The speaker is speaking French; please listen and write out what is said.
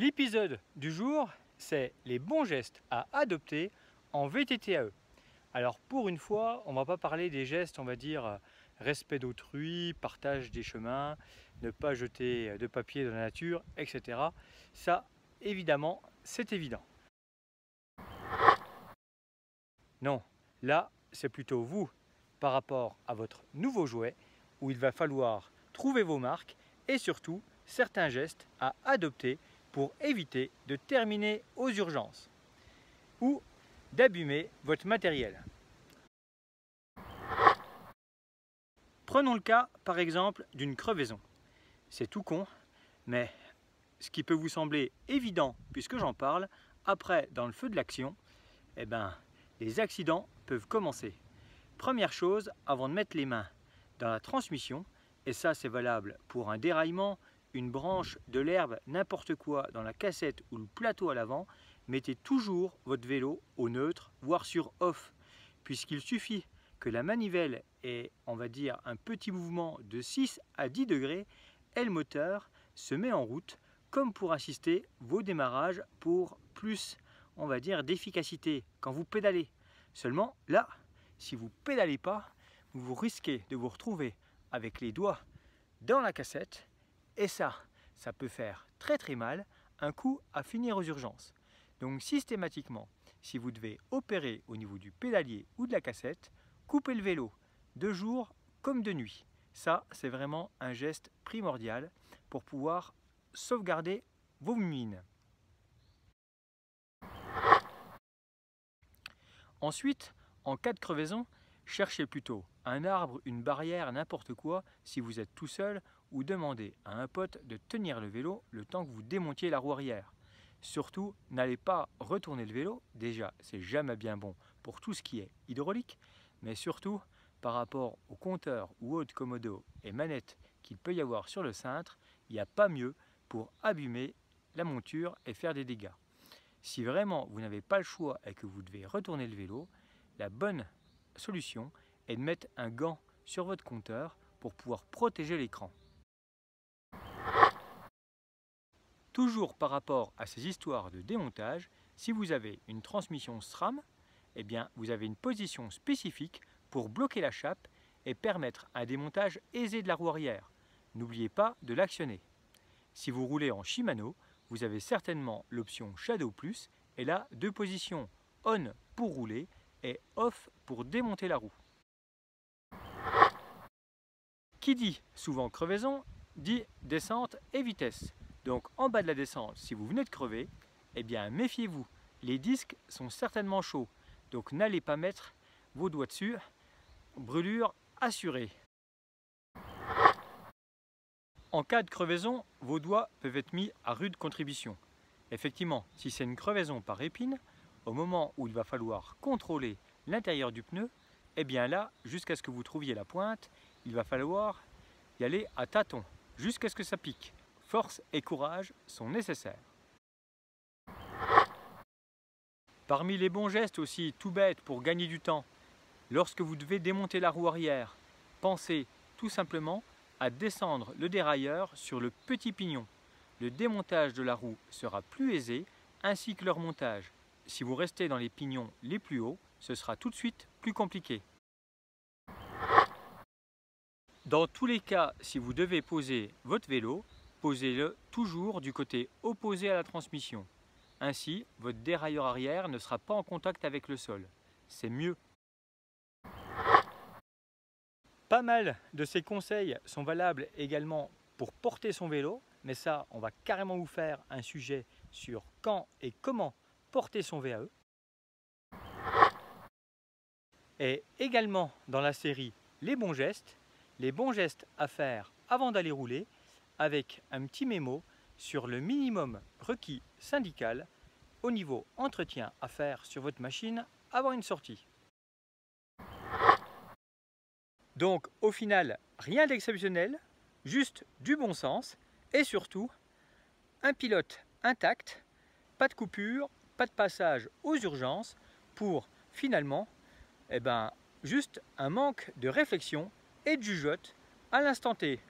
L'épisode du jour, c'est les bons gestes à adopter en VTTAE. Alors pour une fois, on ne va pas parler des gestes, on va dire respect d'autrui, partage des chemins, ne pas jeter de papier dans la nature, etc. Ça, évidemment, c'est évident. Non, là, c'est plutôt vous, par rapport à votre nouveau jouet, où il va falloir trouver vos marques et surtout certains gestes à adopter pour éviter de terminer aux urgences ou d'abîmer votre matériel. Prenons le cas par exemple d'une crevaison. C'est tout con, mais ce qui peut vous sembler évident puisque j'en parle, après dans le feu de l'action, les accidents peuvent commencer. Première chose, avant de mettre les mains dans la transmission, et ça c'est valable pour un déraillement, une branche, de l'herbe, n'importe quoi dans la cassette ou le plateau à l'avant, mettez toujours votre vélo au neutre, voire sur off, puisqu'il suffit que la manivelle ait, on va dire, un petit mouvement de 6 à 10 degrés, et le moteur se met en route, comme pour assister vos démarrages pour plus, on va dire, d'efficacité quand vous pédalez. Seulement, là, si vous pédalez pas, vous risquez de vous retrouver avec les doigts dans la cassette, et ça peut faire très mal, un coup à finir aux urgences. Donc systématiquement, si vous devez opérer au niveau du pédalier ou de la cassette, coupez le vélo de jour comme de nuit. Ça, c'est vraiment un geste primordial pour pouvoir sauvegarder vos mines. Ensuite, en cas de crevaison, cherchez plutôt un arbre, une barrière, n'importe quoi si vous êtes tout seul, ou demandez à un pote de tenir le vélo le temps que vous démontiez la roue arrière. Surtout, n'allez pas retourner le vélo, déjà c'est jamais bien bon pour tout ce qui est hydraulique, mais surtout par rapport au compteur ou autre commodo et manette qu'il peut y avoir sur le cintre, il n'y a pas mieux pour abîmer la monture et faire des dégâts. Si vraiment vous n'avez pas le choix et que vous devez retourner le vélo, la bonne solution est de mettre un gant sur votre compteur pour pouvoir protéger l'écran. Toujours par rapport à ces histoires de démontage, si vous avez une transmission SRAM, vous avez une position spécifique pour bloquer la chape et permettre un démontage aisé de la roue arrière. N'oubliez pas de l'actionner. Si vous roulez en Shimano, vous avez certainement l'option Shadow Plus et là deux positions, on pour rouler et off pour démonter la roue. Qui dit souvent crevaison, dit descente et vitesse. Donc en bas de la descente, si vous venez de crever, méfiez-vous, les disques sont certainement chauds. Donc n'allez pas mettre vos doigts dessus, brûlure assurée. En cas de crevaison, vos doigts peuvent être mis à rude contribution. Effectivement, si c'est une crevaison par épine, au moment où il va falloir contrôler l'intérieur du pneu, là, jusqu'à ce que vous trouviez la pointe, il va falloir y aller à tâtons, jusqu'à ce que ça pique. Force et courage sont nécessaires. Parmi les bons gestes aussi, tout bête pour gagner du temps, lorsque vous devez démonter la roue arrière, pensez tout simplement à descendre le dérailleur sur le petit pignon. Le démontage de la roue sera plus aisé, ainsi que le remontage. Si vous restez dans les pignons les plus hauts, ce sera tout de suite plus compliqué. Dans tous les cas, si vous devez poser votre vélo, posez-le toujours du côté opposé à la transmission. Ainsi, votre dérailleur arrière ne sera pas en contact avec le sol. C'est mieux. Pas mal de ces conseils sont valables également pour porter son vélo, mais ça, on va carrément vous faire un sujet sur quand et comment porter son VAE. Et également dans la série les bons gestes à faire avant d'aller rouler, avec un petit mémo sur le minimum requis syndical au niveau entretien à faire sur votre machine avant une sortie. Donc au final, rien d'exceptionnel, juste du bon sens et surtout un pilote intact, pas de coupure, pas de passage aux urgences pour finalement juste un manque de réflexion et de jugeote à l'instant T.